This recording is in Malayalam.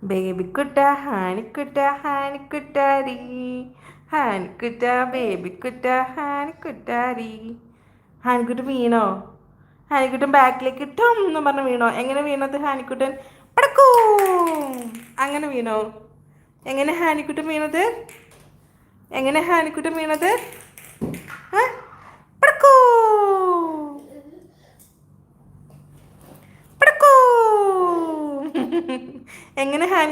ബേബിക്കുട്ട ഹാനിക്കുട്ട ഹാനിക്കുട്ടാരി ഹാനിക്കുട്ട ബേബിക്കുട്ട ഹാനിക്കുട്ടാരി. ഹാനിക്കുട്ടൻ വീണോ? ഹാനിക്കുട്ടൻ ബാക്കിലേക്ക് ഇട്ടും എന്ന് പറഞ്ഞ് വീണോ? എങ്ങനെ വീണത് ഹാനിക്കുട്ടൻ? പടക്കൂ അങ്ങനെ വീണോ? എങ്ങനെ ഹാനിക്കുട്ടൻ വീണത്? എങ്ങനെ ഹാനിക്കുട്ടൻ വീണത്? പടക്കൂ പടക്കൂ എങ്ങനെ ഹാനി